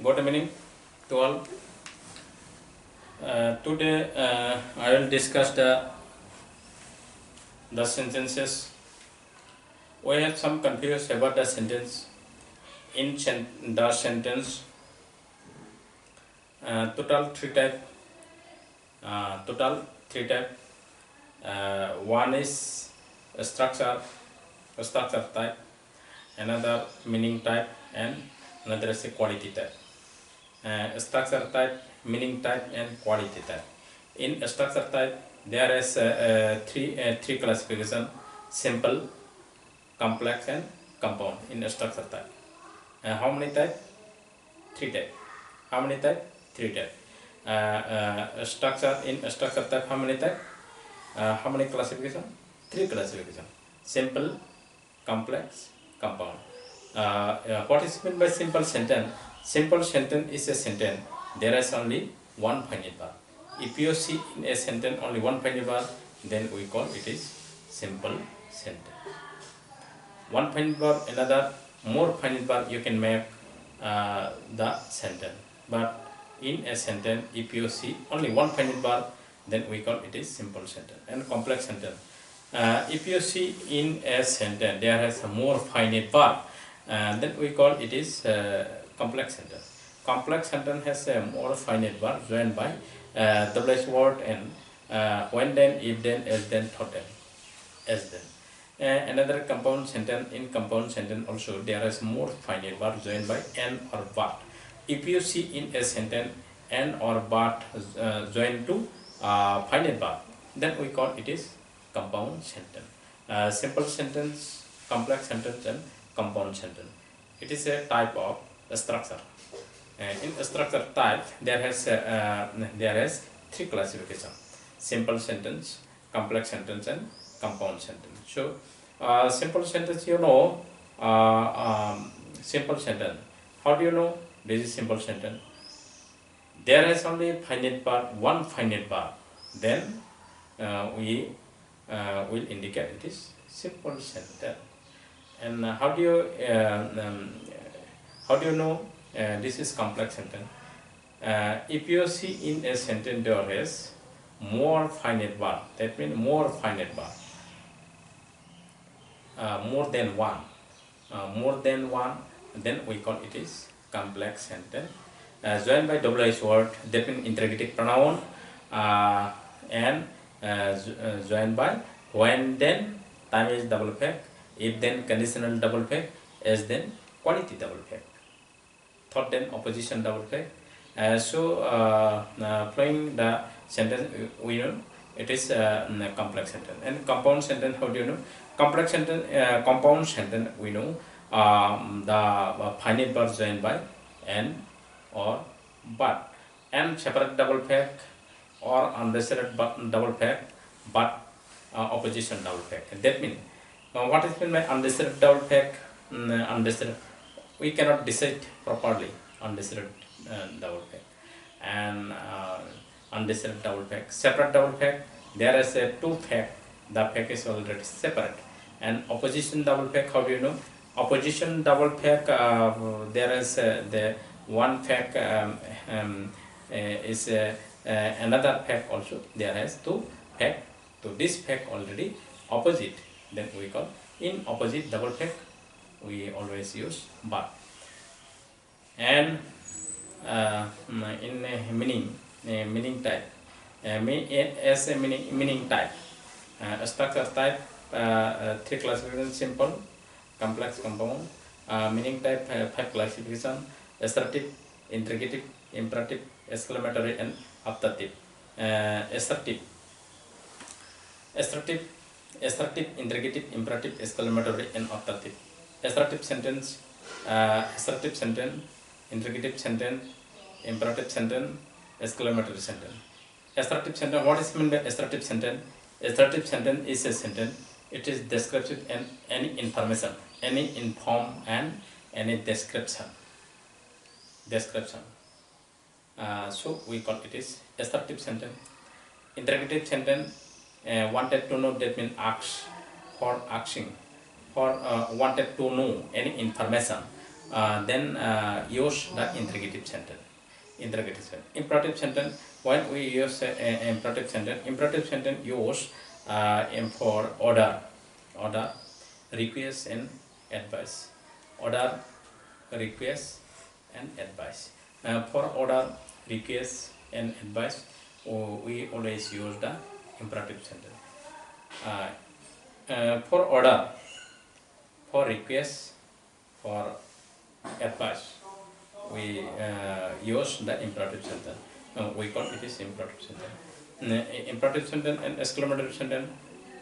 Good evening to all. Today I will discuss the sentences. We have some confusion about the sentence. In the sentence, total three type. One is a structure type, another meaning type, and another is a quality type. Structure type, meaning type, and quality type. In structure type, there is three classification: simple, complex, and compound. In structure type, how many type? Three type. How many type? Three type. Structure in structure type, how many type? How many classification? Three classification: simple, complex, compound. What is meant by simple sentence? Simple sentence is a sentence. There is only one finite verb. If you see in a sentence only one finite verb, then we call it is simple sentence. One finite verb, another more finite verb, you can make the sentence. But in a sentence, if you see only one finite verb, then we call it is simple sentence. And complex sentence. If you see in a sentence there is a more finite verb, then we call it is complex sentence. Complex sentence has a more finite verb joined by WH word and when then, if then, else then, thought then, as then. Another compound sentence. In compound sentence also there is more finite verb joined by and or but. If you see in a sentence and or but joined to finite verb, then we call it is compound sentence. Simple sentence, complex sentence, and compound sentence. It is a type of structure. In structure type, there is three classification: simple sentence, complex sentence, and compound sentence. So, simple sentence, you know, simple sentence. How do you know this is simple sentence? There is only finite verb, one finite verb. Then we will indicate it is simple sentence. And how do you know this is complex sentence? If you see in a sentence there is more finite verb, that means more finite verb, more than one, then we call it is complex sentence. Joined by WH word, that means interrogative pronoun, and joined by when then, time is double fact, if then conditional double fact, as then quality double fact, thought then opposition double fact. Following the sentence, we know it is complex sentence. And compound sentence, how do you know? Complex sentence, compound sentence, we know the finite verb joined by and or but, and separate double fact or undecided double fact, but opposition double fact. That means what is meant by undecided double fact? Undecided, we cannot decide properly. Undecided double fact and undecided double fact. Separate double fact, there is a two fact. The fact is already separate. And opposition double fact, how do you know? Opposition double fact, there is the one fact is another fact also. There is two fact. So this fact already opposite. Then we call in opposite double fact. We always use but. And in meaning type, as a meaning type, structure type, three classification: simple, complex, compound. Meaning type, five classification: assertive, interrogative, imperative, exclamatory, and optative. Assertive, interrogative, imperative, exclamatory, and optative. Assertive sentence, interrogative sentence, imperative sentence, exclamatory sentence. Assertive sentence, what is meant by assertive sentence? Assertive sentence is a sentence. It is descriptive and any information, any inform and any description. So we call it is assertive sentence. Interrogative sentence, wanted to know, that means ask, for asking, for wanted to know any information. then use the interrogative sentence. Interrogative sentence. Imperative sentence. When we use imperative sentence use for order, request and advice. Order, request and advice. For order, request and advice, we always use the imperative sentence. For order, for request, for advice, we use the imperative sentence. We call it is imperative sentence. Imperative sentence and exclamatory sentence.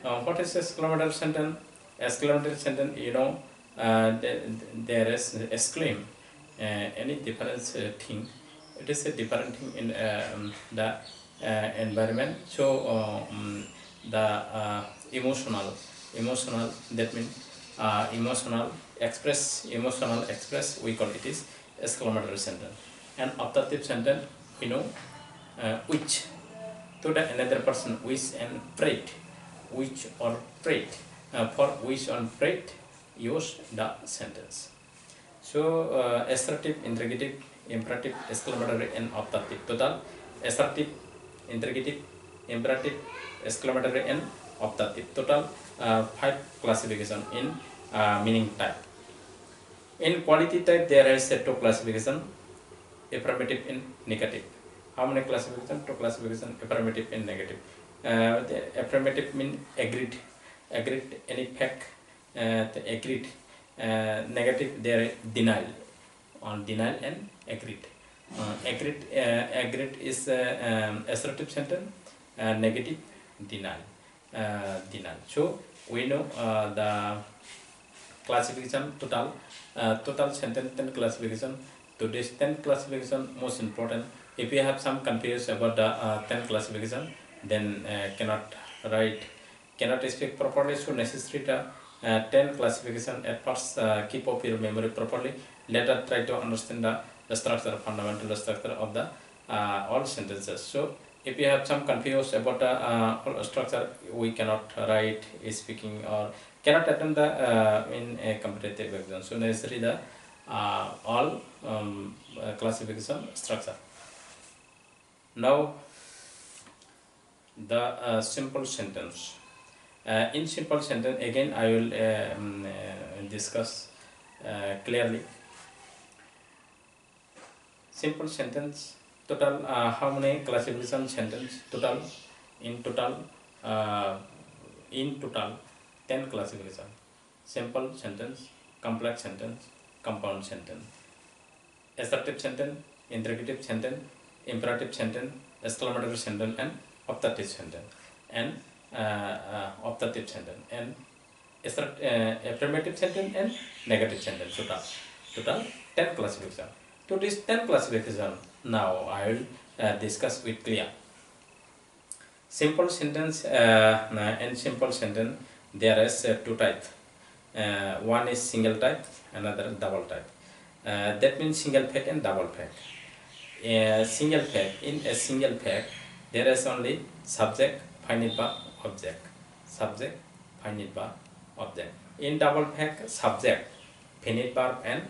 What is exclamatory sentence? Exclamatory sentence, you know, there is exclaim any different thing. It is a different thing in the environment. So the emotional, that means emotional express, we call it is exclamatory sentence. And optative sentence, you know, which to the another person, which and prayed, which or prayed. For which or prayed, use the sentence. So assertive, interrogative, imperative, exclamatory and optative. Total assertive, interrogative, imperative, exclamatory and optative. Total 5 classification in meaning type. In quality type there is 2 classification, affirmative and negative. How many classification? 2 classification, affirmative and negative. The affirmative mean agreed, any fact, agreed. Negative there denial, on denial and agreed. Agreed is assertive sentence, negative denial. So we know the classification total sentence 10 classification. Today's 10 classification most important. If you have some confusion about the 10 classification, then cannot speak properly. So necessary the 10 classification at first keep up your memory properly. Later try to understand the structure, fundamental structure of the all sentences. So if you have some confusion about the structure, we cannot write, speaking, or cannot attend the in a competitive exam. So necessary the all classification structure. Now the simple sentence. In simple sentence, again I will discuss clearly. Simple sentence, total how many classification sentence? In total 10 classification. Simple sentence, complex sentence, compound sentence, assertive sentence, interrogative sentence, imperative sentence, exclamatory sentence, and optative sentence, and optative sentence, and affirmative sentence and negative sentence. Total 10 classification. To this 10 classification, now I will discuss with clear. Simple sentence and simple sentence, there is 2 types. One is single type, another double type. That means single fact and double fact. Single fact, in a single fact, there is only subject, finite verb, object. Subject, finite verb, object. In double fact, subject, finite verb, and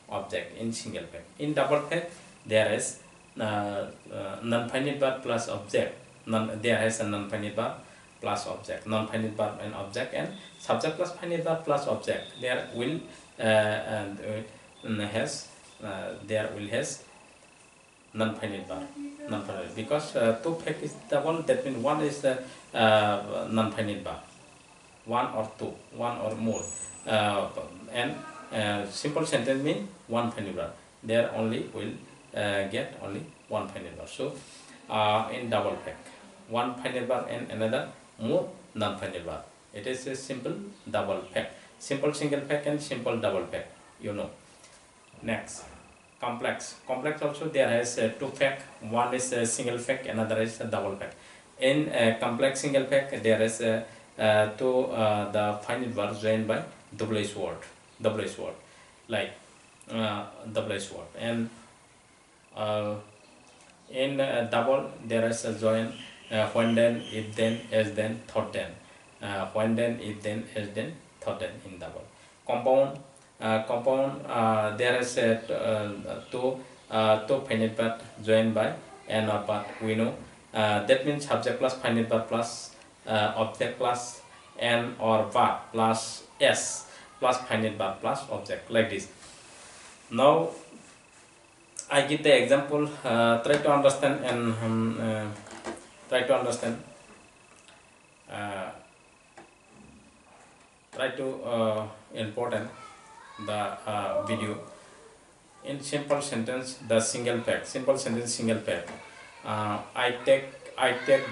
object. In single fact. In double fact, there is non-finite verb plus object. There is a non-finite verb plus object. Non-finite verb and object, and subject plus finite verb plus object. There will has non-finite verb. Non-finite, because 2 fact is double. That means one is the non-finite verb. One or two, one or more, and simple sentence means one finite verb. There only will get only one finite verb. So in double fact, one finite verb and another more non-finite verb. It is a simple double fact. Simple single fact and simple double fact. You know. Next, complex. Complex also there has 2 fact. One is a single fact, another is a double fact. In complex single fact, there is the finite verb joined by WH word, like WH word. And in double, there is a join when then, if then, as then, thought then. When then, if then, as then, thought then in double. Compound, compound there is two finite part joined by n or part. We know that means subject plus finite part plus object plus n or part plus s plus finite part plus object, like this. Now I give the example. Try to understand and try to understand. Try to important the video. In simple sentence, the single fact. Simple sentence, single fact. I take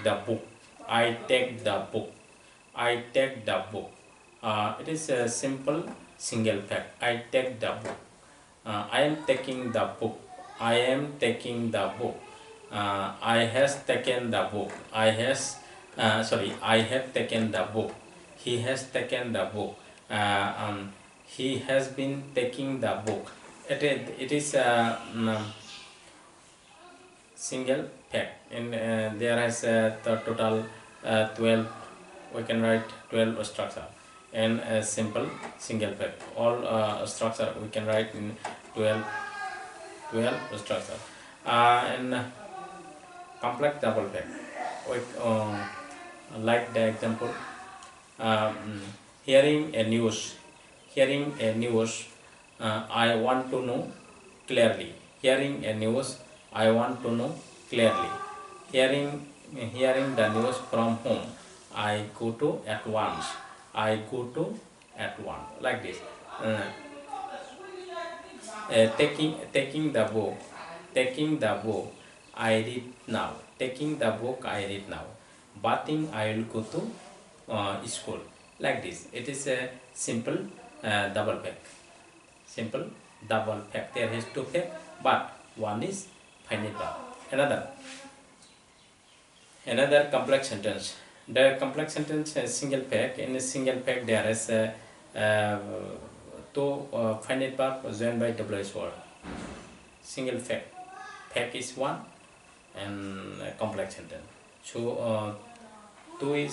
the book. I take the book. I take the book. It is a simple single fact. I take the book. I am taking the book. I am taking the book. I has taken the book. I have taken the book. He has taken the book. He has been taking the book. It is a single fact. And there is the total 12. We can write 12 structure. And a simple single fact. All structure we can write in 12 structure. And complex double fact. We, like the example. Hearing a news. I want to know clearly. Hearing a news, I want to know clearly. Hearing the news from home, I go to at once. I go to at once, like this. Taking the book. I read now. Taking the book, I read now. Bathing, I will go to school, like this. It is a simple double fact. Simple double fact. There is two fact, but one is finite part. Another complex sentence. The complex sentence is single fact. In a single fact, there is two finite part joined by WH word. Single fact. Fact is one, and complex sentence. So two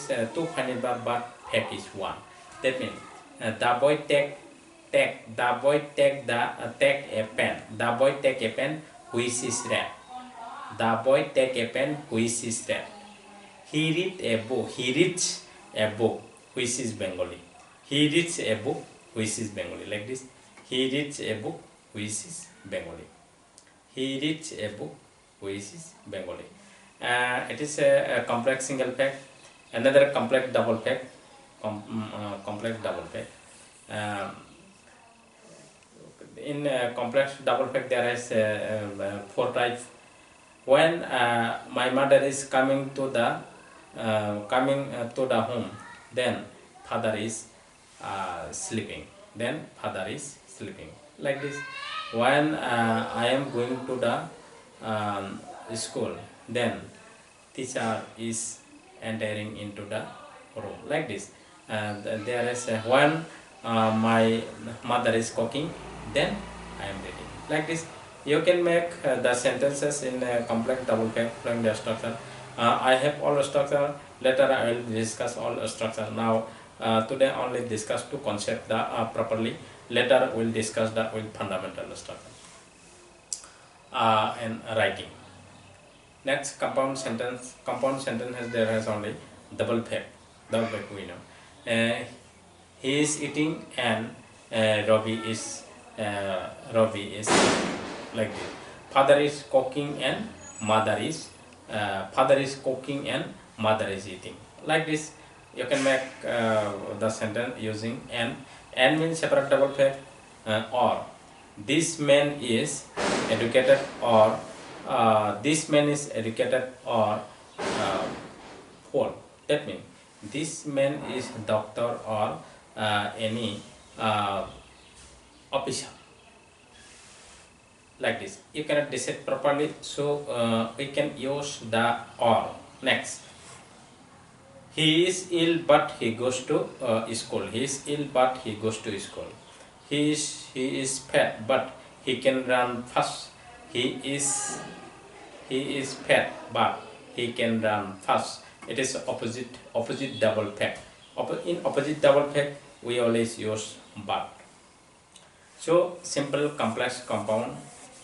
finite part, but fact is one. That means the boy take a pen. The boy take a pen which is red. The boy take a pen which is red. He read a book. He reads a book which is Bengali. He reads a book which is Bengali, like this. He reads a book which is Bengali. He reads a book which is Bengali. It is a complex single fact. Another complex double fact. Complex double fact. In complex double fact, there is 4 types. When my mother is coming to the home, then father is sleeping. Then father is sleeping, like this. When I am going to the school, then teacher is entering into the room, like this. There is when my mother is cooking, then I am reading, like this. You can make the sentences in a complex double fact from the structure. I have all structure. Later I will discuss all structure. Now today only discuss two concepts properly. Later we will discuss the fundamental structure and writing. Next, compound sentence. Compound sentence there has only double fact. Double fact we know. He is eating and Robbie is like this. Father is cooking and mother is cooking and mother is eating, like this. You can make the sentence using and. And means separate double fact, or this man is educated, or this man is educated, or whole. That means this man is doctor or any officer, like this. You cannot decide properly, so we can use the or. Next, he is ill but he goes to school. He is ill but he goes to school. He is fat but he can run fast. He is fat but he can run fast. It is opposite double fact. In opposite double fact we always use but. So simple, complex, compound.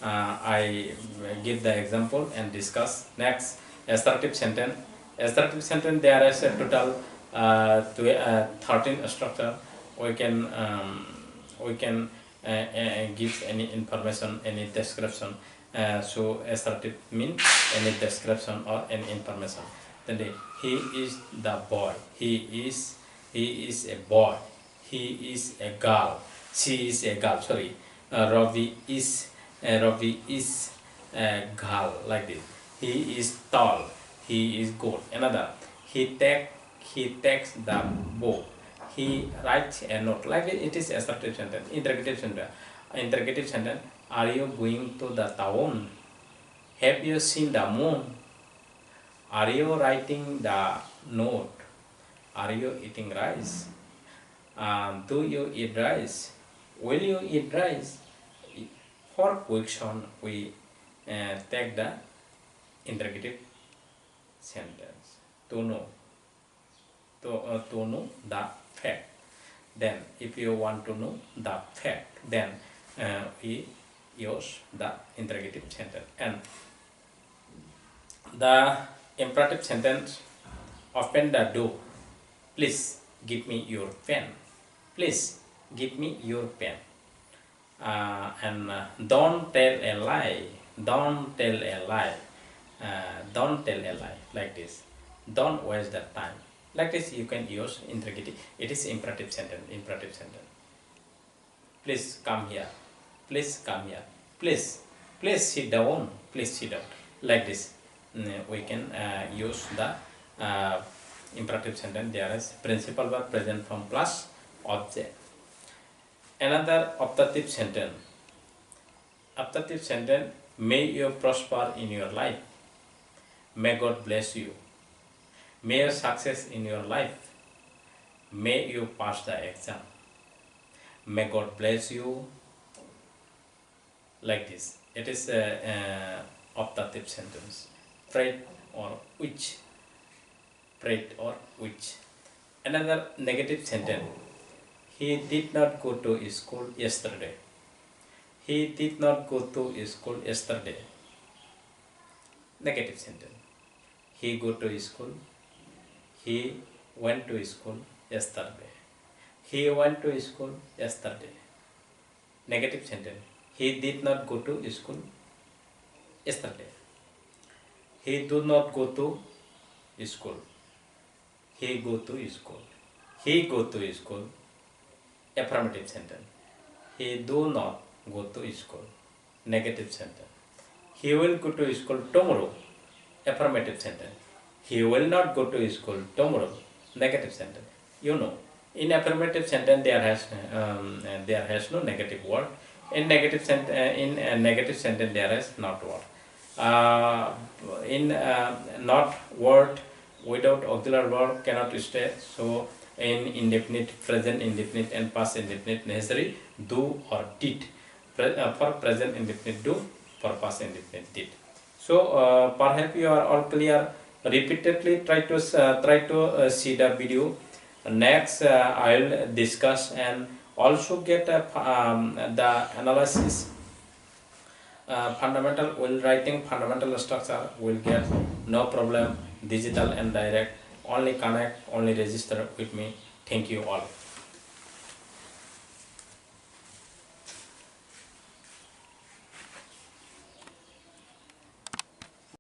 I give the example and discuss. Next, assertive sentence. Assertive sentence, there is a total 13 structure. We can give any information, any description. So assertive means any description or any information. Then he is the boy. He is a boy. He is a girl. She is a girl. Sorry, Ravi is a girl, like this. He is tall. He is good. Another. He takes the book. He writes a note, like it is assertive sentence. Interrogative sentence. Interrogative sentence. Are you going to the town? Have you seen the moon? Are you writing the note? Are you eating rice? Do you eat rice? Will you eat rice? For question, we take the interrogative sentence to know the fact. Then, if you want to know the fact, then we use the interrogative sentence. And the imperative sentence, open the door. Please give me your pen. Please give me your pen. And don't tell a lie. Don't tell a lie. Don't tell a lie, like this. Don't waste the time. Like this, you can use interrogative. It is imperative sentence. Imperative sentence. Please come here. Please come here. Please sit down. Please sit down. Like this, we can use the imperative sentence. There is principal verb, present form plus object. Another optative sentence. Optative sentence. May you prosper in your life. May God bless you. May you success in your life. May you pass the exam. May God bless you. Like this. It is a optative sentence. Prayed or which. Prayed or which. Another negative sentence. He did not go to school yesterday. He did not go to school yesterday. Negative sentence. He go to school. He went to school yesterday. He went to school yesterday. Negative sentence. He did not go to school yesterday. He do not go to school. He go to school. He go to school. Affirmative sentence. He do not go to school. Negative sentence. He will go to school tomorrow. Affirmative sentence. He will not go to school tomorrow. Negative sentence. You know, in affirmative sentence there has no negative word. In negative sentence there is not word. In not word without auxiliary verb cannot stay. So in indefinite, present indefinite and past indefinite necessary do or did. For present indefinite do, for past indefinite did. So perhaps you are all clear. Repeatedly try to see the video. Next I will discuss and also get the analysis. Fundamental will writing fundamental structure will get no problem. Digital and direct. Only connect, only register with me. Thank you all.